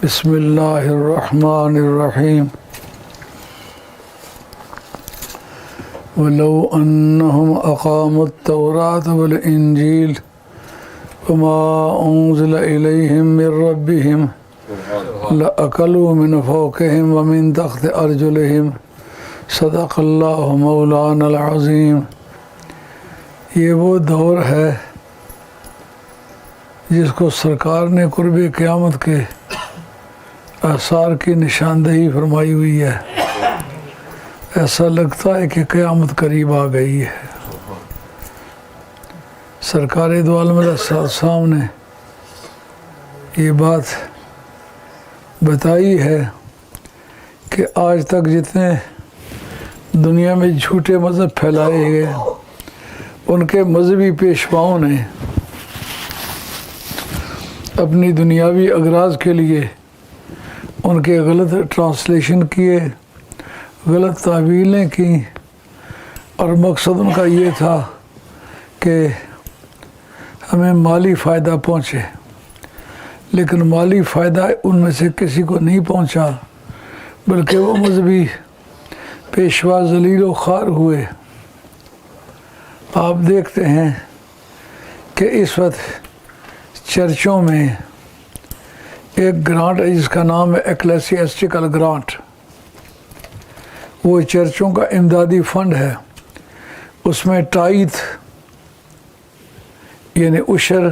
بسم اللہ الرحمن الرحیم وَلَوْ أَنَّهُمْ أَقَامُوا التَّوْرَاةَ وَالْإِنْجِيلَ وَمَا أُنْزِلَ إِلَيْهِمْ مِنْ رَبِّهِمْ لَأَكَلُوا مِنْ فَوْقِهِمْ وَمِنْ تَحْتِ أَرْجُلِهِمْ صدق اللہ مولانا العظیم۔ یہ وہ دور ہے جس کو سرکار نے قرب قیامت کے آثار کی نشاندہی فرمائی ہوئی ہے۔ ایسا لگتا ہے کہ قیامت قریب آ گئی ہے۔ سرکار دو عالم علیہ السلام نے یہ بات بتائی ہے کہ آج تک جتنے دنیا میں جھوٹے مذہب پھیلائے گئے ان کے مذہبی پیشواؤں نے اپنی دنیاوی اغراض کے لیے ان کے غلط ٹرانسلیشن کیے، غلط تعویلیں کی، اور مقصد ان کا یہ تھا کہ ہمیں مالی فائدہ پہنچے، لیکن مالی فائدہ ان میں سے کسی کو نہیں پہنچا، بلکہ وہ مذہبی پیشوا ذلیل و خوار ہوئے۔ آپ دیکھتے ہیں کہ اس وقت چرچوں میں ایک گرانٹ ہے جس کا نام ہے ایکلیسیاسٹیکل گرانٹ۔ وہ چرچوں کا امدادی فنڈ ہے، اس میں ٹائتھ یعنی عشر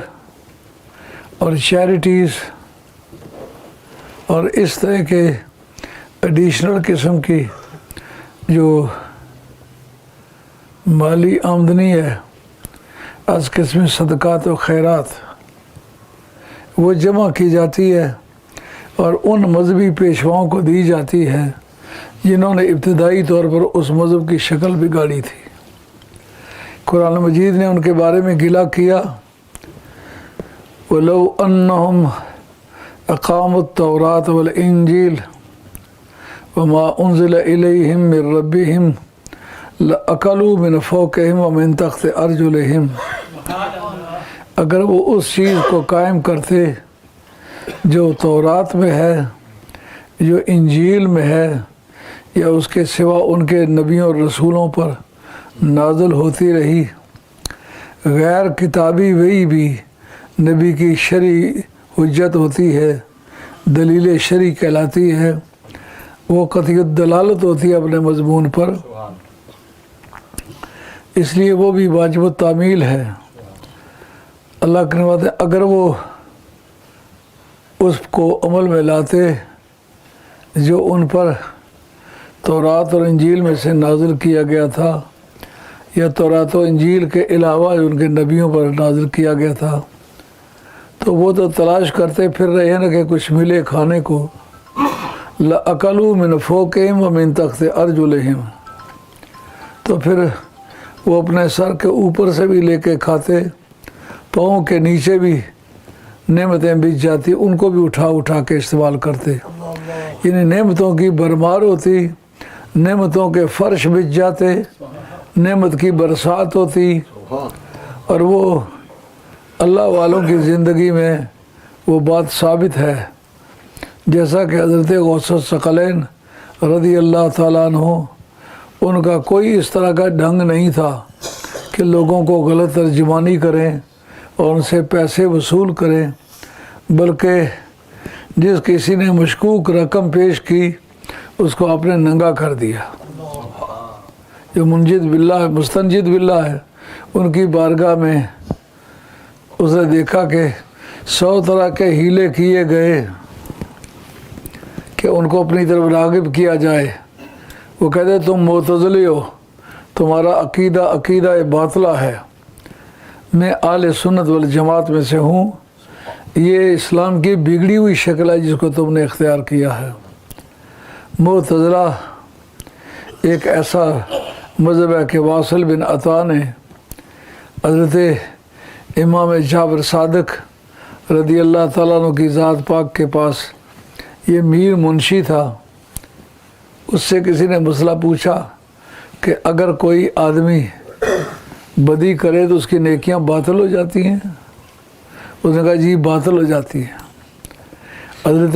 اور چیریٹیز اور اس طرح کے ایڈیشنل قسم کی جو مالی آمدنی ہے از قسم صدقات و خیرات وہ جمع کی جاتی ہے اور ان مذہبی پیشواؤں کو دی جاتی ہے جنہوں نے ابتدائی طور پر اس مذہب کی شکل بگاڑی تھی۔ قرآن مجید نے ان کے بارے میں گلہ کیا، وَلَوْ أَنَّهُمْ أَقَامُوا التَّوْرَاةَ وَالْإِنْجِيلَ وَمَا أُنْزِلَ إِلَيْهِمْ مِنْ رَبِّهِمْ لَأَكَلُوا مِنْ فَوْقِهِمْ وَمِنْ تَحْتِ أَرْجُلِهِمْ۔ اگر وہ اس چیز کو قائم کرتے جو تورات میں ہے، جو انجیل میں ہے، یا اس کے سوا ان کے نبیوں اور رسولوں پر نازل ہوتی رہی، غیر کتابی وحی بھی نبی کی شرعی حجت ہوتی ہے، دلیل شرعی کہلاتی ہے، وہ قطعی دلالت ہوتی ہے اپنے مضمون پر، اس لیے وہ بھی واجب التعمیل ہے۔ اللہ کے نواتے اگر وہ اس کو عمل میں لاتے جو ان پر تورات اور انجیل میں سے نازل کیا گیا تھا، یا تورات و انجیل کے علاوہ ان کے نبیوں پر نازل کیا گیا تھا، تو وہ تو تلاش کرتے پھر رہے نا کہ کچھ ملے کھانے کو۔ لَأَكَلُوا مِنْ فَوْقِهِمْ وَمِنْ تَحْتِ أَرْجُلِهِمْ، تو پھر وہ اپنے سر کے اوپر سے بھی لے کے کھاتے، پاؤں کے نیچے بھی نعمتیں بچ جاتی ان کو بھی اٹھا اٹھا کے استعمال کرتے، یعنی نعمتوں کی بھرمار ہوتی، نعمتوں کے فرش بچ جاتے، نعمت کی برسات ہوتی، اور وہ اللہ والوں کی زندگی میں وہ بات ثابت ہے، جیسا کہ حضرت غوث الثقلین رضی اللہ تعالیٰ عنہ، ان کا کوئی اس طرح کا ڈھنگ نہیں تھا کہ لوگوں کو غلط ترجمانی کریں اور ان سے پیسے وصول کریں، بلکہ جس کسی نے مشکوک رقم پیش کی اس کو آپ نے ننگا کر دیا۔ جو مستنجد باللہ ہے، ان کی بارگاہ میں اس نے دیکھا کہ 100 طرح کے ہیلے کیے گئے کہ ان کو اپنی طرف راغب کیا جائے۔ وہ کہتے تم معتزلی ہو، تمہارا عقیدہ باطلہ ہے، میں اہل سنت والجماعت میں سے ہوں، یہ اسلام کی بگڑی ہوئی شکل ہے جس کو تم نے اختیار کیا ہے۔ معتزلہ ایک ایسا مذہب ہے کہ واصل بن عطا نے حضرت امام جعفر صادق رضی اللہ تعالیٰ عنہ کی ذات پاک کے پاس، یہ میر منشی تھا، اس سے کسی نے مسئلہ پوچھا کہ اگر کوئی آدمی بدی کرے تو اس کی نیکیاں باطل ہو جاتی ہیں؟ اس نے کہا جی باطل ہو جاتی ہے۔ حضرت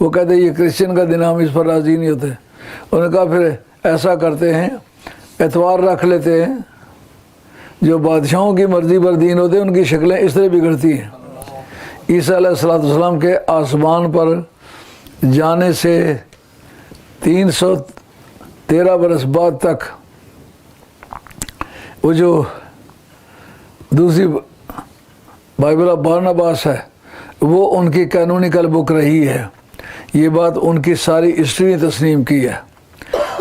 وہ کہتے یہ کرسچن کا دن، ہم اس پر راضی نہیں ہوتے۔ انہوں نے کہا پھر ایسا کرتے ہیں، اتوار رکھ لیتے ہیں۔ جو بادشاہوں کی مرضی پر دین ہوتے ہیں ان کی شکلیں اس طرح بگڑتی ہیں۔ عیسیٰ علیہ السلام کے آسمان پر جانے سے 313 برس بعد تک وہ جو دوسری بائبل آف بارناباس ہے وہ ان کی کینونیکل بک رہی ہے۔ یہ بات ان کی ساری ہسٹری نے تسلیم کی ہے۔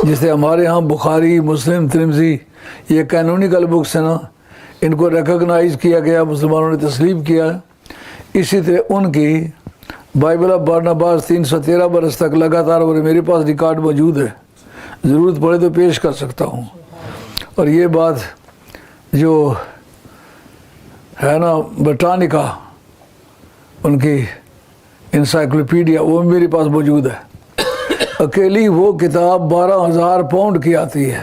جسے ہمارے ہاں بخاری، مسلم، ترمذی یہ کینونیکل بکس ہیں نا، ان کو ریکگنائز کیا گیا، مسلمانوں نے تسلیم کیا۔ اسی طرح ان کی بائبل آف بارناباس 313 برس تک لگاتار، اور میرے پاس ریکارڈ موجود ہے، ضرورت پڑے تو پیش کر سکتا ہوں۔ اور یہ بات جو ہے نا بٹانیکا، ان کی انسائکلوپیڈیا، وہ میرے پاس موجود ہے۔ اکیلی وہ کتاب 12,000 پاؤنڈ کی آتی ہے۔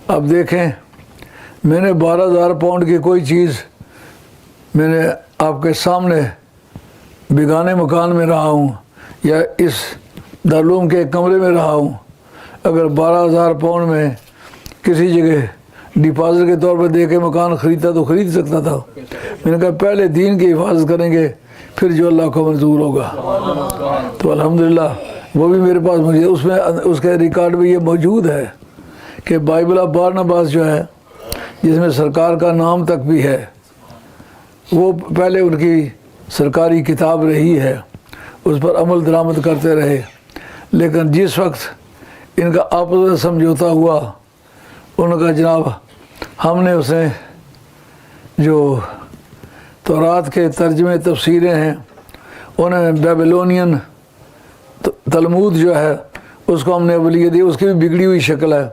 اب دیکھیں، میں نے 12,000 پاؤنڈ کی کوئی چیز، میں نے آپ کے سامنے بیگانے مکان میں رہا ہوں یا اس دارالعلوم کے کمرے میں رہا ہوں، اگر 12,000 پاؤنڈ میں کسی جگہ ڈپازٹ کے طور پر دے کے مکان خریدتا تو خرید سکتا تھا۔ میں نے کہا پہلے دین کی حفاظت کریں گے، پھر جو اللہ کو منظور ہوگا۔ تو الحمدللہ وہ بھی میرے پاس موجود ہے۔ اس میں اس کے ریکارڈ میں یہ موجود ہے کہ بائبل آف بارناباس جو ہے، جس میں سرکار کا نام تک بھی ہے، وہ پہلے ان کی سرکاری کتاب رہی ہے، اس پر عمل درآمد کرتے رہے۔ لیکن جس وقت ان کا آپس میں سمجھوتا ہوا، ان کا جناب ہم نے اسے جو تورات کے ترجمے تفسیریں ہیں، انہیں بیبلونین تلمود جو ہے اس کو ہم نے اولیت دی، اس کی بھی بگڑی ہوئی شکل ہے،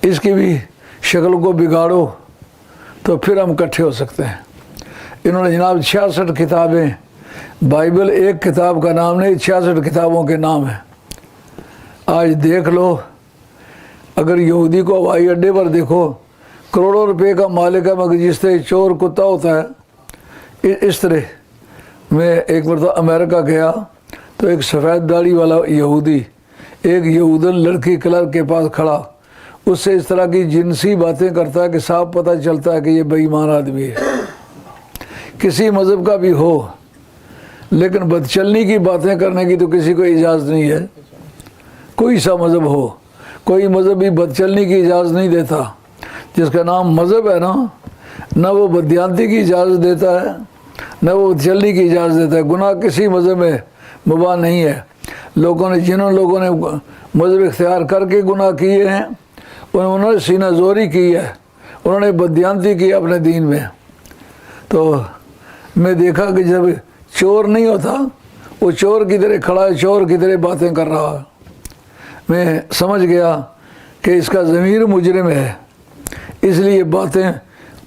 اس کی بھی شکل کو بگاڑو تو پھر ہم اکٹھے ہو سکتے ہیں۔ انہوں نے جناب 66 کتابیں، بائبل ایک کتاب کا نام نہیں، 66 کتابوں کے نام ہیں۔ آج دیکھ لو، اگر یہودی کو ہوائی اڈے پر دیکھو، کروڑوں روپے کا مالک ہے، مگر جس طرح چور کتا ہوتا ہے، اس طرح میں ایک مرتبہ امریکہ گیا تو ایک سفید داڑھی والا یہودی ایک یہودن لڑکی کلرک کے پاس کھڑا، اس سے اس طرح کی جنسی باتیں کرتا ہے کہ صاف پتہ چلتا ہے کہ یہ بے ایمان آدمی ہے، کسی مذہب کا بھی ہو، لیکن بدچلنی کی باتیں کرنے کی تو کسی کو اجازت نہیں ہے۔ کوئی سا مذہب ہو، کوئی مذہب بھی بدچلنی کی اجازت نہیں دیتا۔ جس کا نام مذہب ہے نا، نہ وہ بدیانتی کی اجازت دیتا ہے، نہ وہ بدچلنی کی اجازت دیتا ہے۔ گناہ کسی مذہب میں مباح نہیں ہے۔ جنہوں لوگوں نے مذہب اختیار کر کے گناہ کیے ہیں، انہوں نے سینہ زوری کی ہے، انہوں نے بدیانتی کی اپنے دین میں۔ تو میں دیکھا کہ جب چور نہیں ہوتا، وہ چور کی طرح کھڑا ہے، چور کی طرح باتیں کر رہا ہے، میں سمجھ گیا کہ اس کا ضمیر مجرم ہے، اس لیے باتیں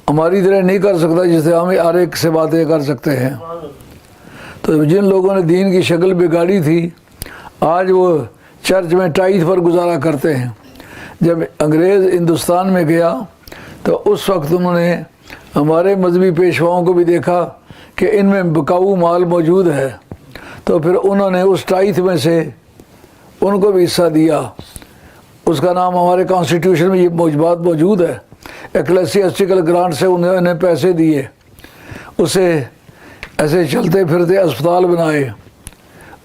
ہماری طرح نہیں کر سکتا جس سے ہم ہر ایک سے باتیں کر سکتے ہیں۔ تو جن لوگوں نے دین کی شکل بگاڑی تھی، آج وہ چرچ میں ٹائٹ پر گزارا کرتے ہیں۔ جب انگریز ہندوستان میں گیا تو اس وقت انہوں نے ہمارے مذہبی پیشواؤں کو بھی دیکھا کہ ان میں بکاؤ مال موجود ہے، تو پھر انہوں نے اس ٹائٹ میں سے ان کو بھی حصہ دیا۔ اس کا نام ہمارے کانسٹیٹیوشن میں یہ بات موجود ہے، ایکلیسیاسٹیکل گرانٹ سے انہوں نے پیسے دیے، اسے ایسے چلتے پھرتے اسپتال بنائے،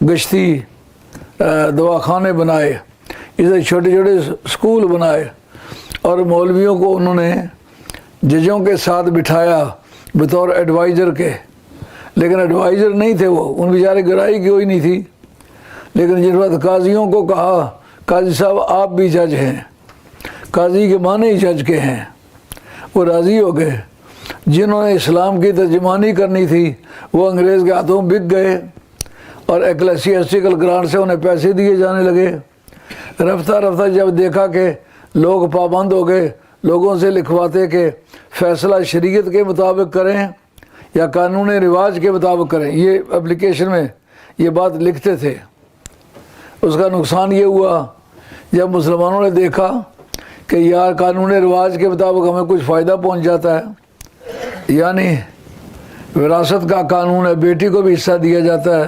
گشتی دواخانے بنائے، اسے چھوٹے چھوٹے اسکول بنائے، اور مولویوں کو انہوں نے ججوں کے ساتھ بٹھایا بطور ایڈوائزر کے، لیکن ایڈوائزر نہیں تھے وہ، ان بیچارے گرائی کی ہوئی نہیں تھی۔ لیکن جس وقت قاضیوں کو کہا قاضی صاحب آپ بھی جج ہیں، قاضی کے معنی ہی جج کے ہیں، وہ راضی ہو گئے۔ جنہوں نے اسلام کی ترجمانی کرنی تھی وہ انگریز کے ہاتھوں بک گئے، اور ایکلیسیاسٹیکل گرانٹ سے انہیں پیسے دیے جانے لگے۔ رفتہ رفتہ جب دیکھا کہ لوگ پابند ہو گئے، لوگوں سے لکھواتے کہ فیصلہ شریعت کے مطابق کریں یا قانون رواج کے مطابق کریں، یہ اپلیکیشن میں یہ بات لکھتے تھے۔ اس کا نقصان یہ ہوا جب مسلمانوں نے دیکھا کہ یار قانون رواج کے مطابق ہمیں کچھ فائدہ پہنچ جاتا ہے، یعنی وراثت کا قانون ہے، بیٹی کو بھی حصہ دیا جاتا ہے،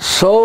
100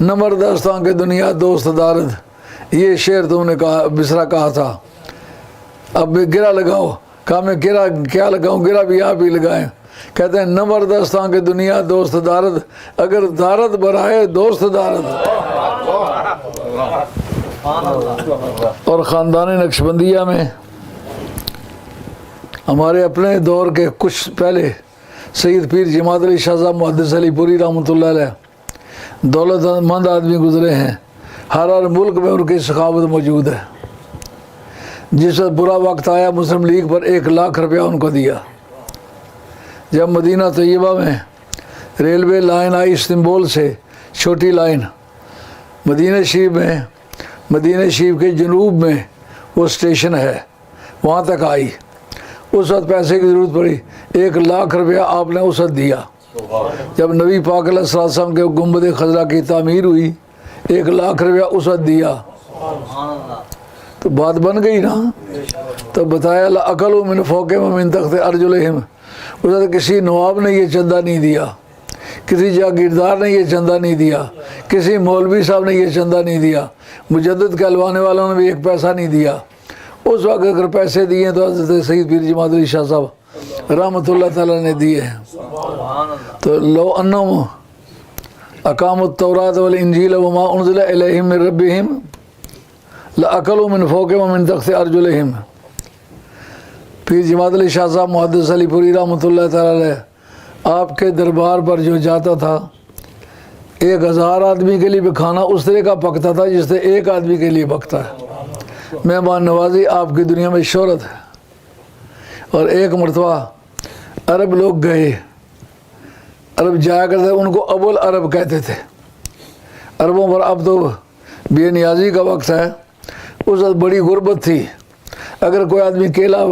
نمر داستان کے دنیا دوست دارد، یہ شعر تم نے کہا بسرا کہا تھا. اب گرا لگاؤ. کہا میں گرا کیا لگاؤں، گرا بھی آپ ہی لگائیں. کہتے ہیں نمر داستان کے دنیا دوست دارد، اگر دارد برائے دوست دارد. اور خاندان نقشبندیہ میں ہمارے اپنے دور کے کچھ پہلے سید پیر جماعت علی شاہ صاحب محدث علی پوری رحمۃ اللہ علیہ دولت مند آدمی گزرے ہیں. ہر ملک میں ان کی سخاوت موجود ہے. جس وقت برا وقت آیا مسلم لیگ پر 1 لاکھ روپیہ ان کو دیا. جب مدینہ طیبہ میں ریلوے لائن آئی استنبول سے، چھوٹی لائن مدینہ شریف کے جنوب میں وہ اسٹیشن ہے، وہاں تک آئی. اس وقت پیسے کی ضرورت پڑی، 1 لاکھ روپیہ آپ نے اس وقت دیا. جب نبی پاک علیہ السلام کے گنبد خضرا کی تعمیر ہوئی، 1 لاکھ روپیہ اس وقت دیا. تو بات بن گئی نا. تو بتایا لَأَكَلُوا مِنْ فَوْقِهِمْ وَمِنْ تَحْتِ أَرْجُلِهِمْ. اس وقت کسی نواب نے یہ چندہ نہیں دیا، کسی جاگیردار نے یہ چندہ نہیں دیا، کسی مولوی صاحب نے یہ چندہ نہیں دیا، مجدد کہلوانے والوں نے بھی 1 پیسہ نہیں دیا. اس وقت اگر پیسے دیے تو حضرت سید پیر جماعت علی شاہ صاحب رحمۃ اللہ تعالیٰ نے دیے ہیں. تو لو انہم اقاموا التوراۃ والانجیل وما انزل الیہم من ربہم لأکلوا من فوقہم ومن تحت ارجلہم. پیر جماعت علی شاہ صاحب محدث علی پوری رحمۃ اللہ تعالیٰ علیہ آپ کے دربار پر جو جاتا تھا 1000 آدمی کے لیے بھی کھانا اس طرح کا پکتا تھا جس سے 1 آدمی کے لیے پکتا ہے. مہمان نوازی آپ کی دنیا میں شہرت ہے. اور ایک مرتبہ عرب لوگ گئے، عرب جایا کرتے ان کو ابو العرب کہتے تھے. عربوں پر اب تو بے نیازی کا وقت ہے، اس وقت بڑی غربت تھی. اگر کوئی آدمی کیلا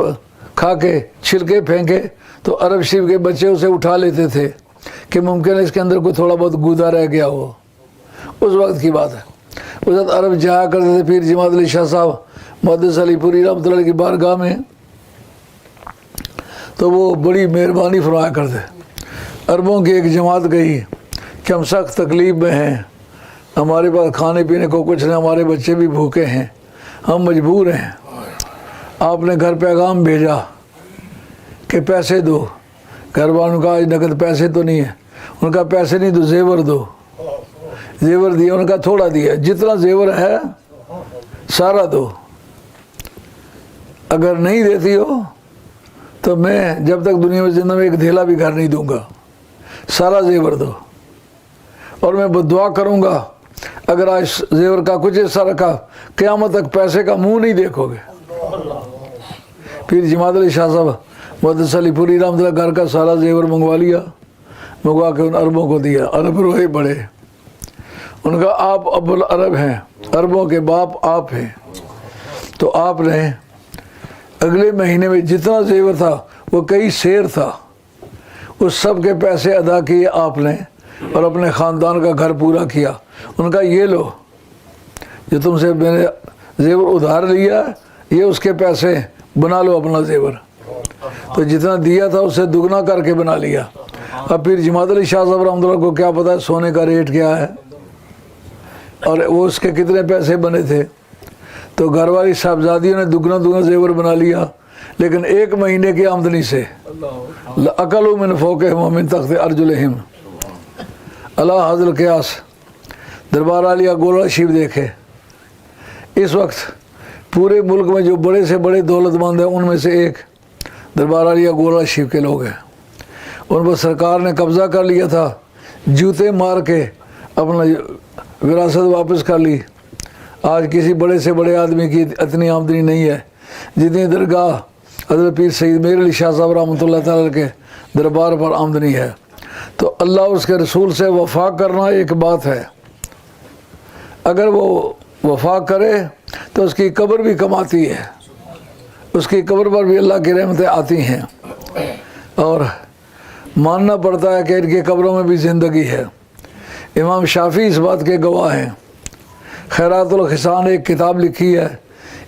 کھا کے چھلکے پھینکے تو عرب شریف کے بچے اسے اٹھا لیتے تھے کہ ممکن ہے اس کے اندر کوئی تھوڑا بہت گودا رہ گیا ہو. اس وقت کی بات ہے. اس وقت عرب جایا کرتے تھے پیر جماعت علی شاہ صاحب محدث علی پوری رحمۃ اللہ کی بارگاہ میں، تو وہ بڑی مہربانی فرمایا کرتے. عربوں کی ایک جماعت گئی کہ ہم سخت تکلیف میں ہیں، ہمارے پاس کھانے پینے کو کچھ نہیں، ہمارے بچے بھی بھوکے ہیں، ہم مجبور ہیں. آپ نے گھر پیغام بھیجا کہ پیسے دو. گھر والوں کا نقد پیسے تو نہیں ہے. ان کا پیسے نہیں تو زیور دو. زیور دیا، ان کا تھوڑا دیا، جتنا زیور ہے سارا دو. اگر نہیں دیتی ہو تو میں جب تک دنیا میں زندہ میں 1 دھیلا بھی گھر نہیں دوں گا، سارا زیور دو. اور میں بدعا کروں گا اگر آج زیور کا کچھ حصہ رکھا قیامت تک پیسے کا منہ نہیں دیکھو گے. پھر جماعت علی شاہ صاحب محدث علی پوری رحمۃ اللہ گھر کا سارا زیور منگوا لیا، منگوا کے ان عربوں کو دیا. عرب روئے بڑے، ان کا آپ ابو العرب ہیں، عربوں کے باپ آپ ہیں. تو آپ نے اگلے مہینے میں جتنا زیور تھا وہ کئی سیر تھا، اس سب کے پیسے ادا کیے آپ نے اور اپنے خاندان کا گھر پورا کیا. ان کا یہ لو جو تم سے میں نے زیور ادھار لیا یہ اس کے پیسے، بنا لو اپنا زیور. تو جتنا دیا تھا اسے دگنا کر کے بنا لیا. اب پھر جماعت علی شاہ صاحب رحمۃ اللہ کو کیا پتہ ہے سونے کا ریٹ کیا ہے اور وہ اس کے کتنے پیسے بنے تھے. تو گھر والی صاحبزادیوں نے دگنا زیور بنا لیا، لیکن 1 مہینے کی آمدنی سے. لَأَكَلُوا مِنْ فَوْقِهِمْ وَمِنْ تَحْتِ أَرْجُلِهِمْ. اللہ حضر قیاس دربار عالیہ گولڑا شریف دیکھے. اس وقت پورے ملک میں جو بڑے سے بڑے دولت مند ہیں ان میں سے ایک دربار عالیہ گولڑا شریف کے لوگ ہیں. ان پر سرکار نے قبضہ کر لیا تھا، جوتے مار کے اپنا وراثت واپس کر لی. آج کسی بڑے سے بڑے آدمی کی اتنی آمدنی نہیں ہے جتنی درگاہ حضرت پیر سید میر علی شاہ صاحب رحمۃ اللہ تعالیٰ کے دربار پر آمدنی ہے. تو اللہ اس کے رسول سے وفا کرنا ایک بات ہے، اگر وہ وفا کرے تو اس کی قبر بھی کماتی ہے، اس کی قبر پر بھی اللہ کی رحمتیں آتی ہیں. اور ماننا پڑتا ہے کہ ان کی قبروں میں بھی زندگی ہے. امام شافعی اس بات کے گواہ ہیں. خیرات الخسان ایک کتاب لکھی ہے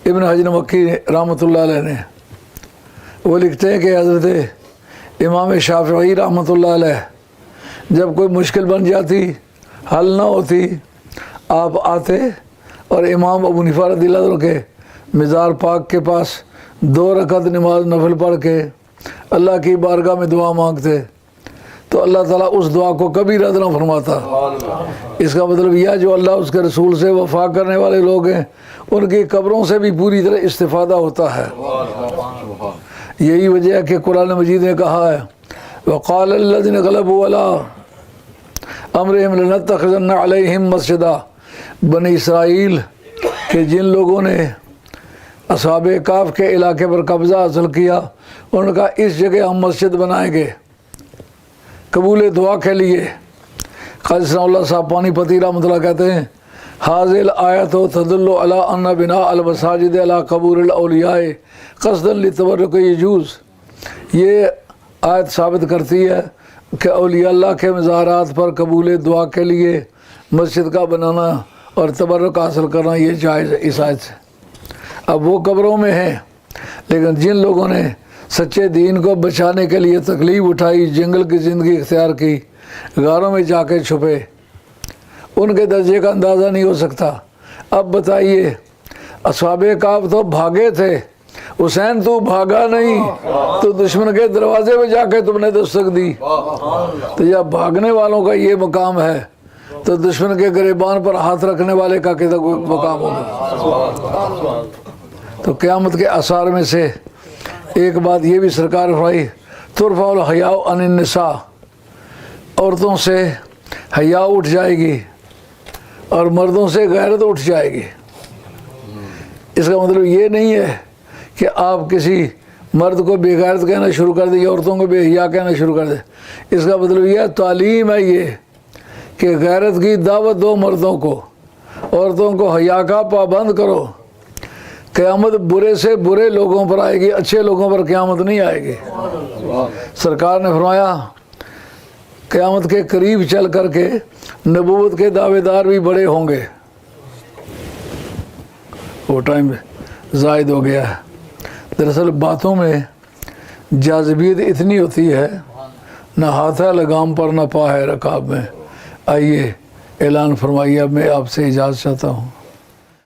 ابن حجر مکی رحمۃ اللہ علیہ نے. وہ لکھتے ہیں کہ حضرت امام شافعی رحمۃ اللہ علیہ جب کوئی مشکل بن جاتی، حل نہ ہوتی، آپ آتے اور امام ابو حنیفہ رضی اللہ عنہ کے مزار پاک کے پاس 2 رکعت نماز نفل پڑھ کے اللہ کی بارگاہ میں دعا مانگتے تو اللہ تعالیٰ اس دعا کو کبھی رد نہ فرماتا۔ اس کا مطلب یہ جو اللہ اس کے رسول سے وفا کرنے والے لوگ ہیں ان کی قبروں سے بھی پوری طرح استفادہ ہوتا ہے۔ یہی وجہ ہے کہ قرآن مجید نے کہا ہے وقال الذين غلبوا على امرهم لنتخذن عليهم مسجدا، بنی اسرائیل کہ جن لوگوں نے اصحاب کہف کے علاقے پر قبضہ حاصل کیا انہوں نے کہا اس جگہ ہم مسجد بنائیں گے قبول دعا کے لیے۔ قاضی ثناء اللہ صاحب پانی پتی رحمۃ اللہ کہتے ہیں حاضل آیت و تدل علی ان بناء المساجد علی قبور الاولیاء قصدا لتبرک یجوز، یہ آیت ثابت کرتی ہے کہ اولیاء اللہ کے مزارات پر قبول دعا کے لیے مسجد کا بنانا اور تبرک حاصل کرنا یہ جائز ہے اس آیت سے۔ اب وہ قبروں میں ہیں لیکن جن لوگوں نے سچے دین کو بچانے کے لیے تکلیف اٹھائی، جنگل کی زندگی اختیار کی، غاروں میں جا کے چھپے، ان کے درجے کا اندازہ نہیں ہو سکتا۔ اب بتائیے اصحاب کہف تو بھاگے تھے، حسین تو بھاگا نہیں تو دشمن کے دروازے پہ جا کے تم نے دستک دی، تو جب بھاگنے والوں کا یہ مقام ہے تو دشمن کے گریبان پر ہاتھ رکھنے والے کا کتنا مقام ہوگا۔ تو قیامت کے آثار میں سے ایک بات یہ بھی سرکار فرمائی ترفع الحیاء عن النساء، عورتوں سے حیا اٹھ جائے گی اور مردوں سے غیرت اٹھ جائے گی۔ اس کا مطلب یہ نہیں ہے کہ آپ کسی مرد کو بے غیرت کہنا شروع کر دیں یا عورتوں کو بے حیا کہنا شروع کر دیں۔ اس کا مطلب یہ تعلیم ہے یہ کہ غیرت کی دعوت دو مردوں کو، عورتوں کو حیا کا پابند کرو۔ قیامت برے سے برے لوگوں پر آئے گی، اچھے لوگوں پر قیامت نہیں آئے گی۔ سرکار نے فرمایا قیامت کے قریب چل کر کے نبوت کے دعوے دار بھی بڑے ہوں گے۔ وہ ٹائم زائد ہو گیا ہے۔ دراصل باتوں میں جاذبیت اتنی ہوتی ہے، نہ ہاتھ ہے لگام پر نہ پا ہے رکاب میں۔ آئیے اعلان فرمائیے، اب میں آپ سے اجازت چاہتا ہوں۔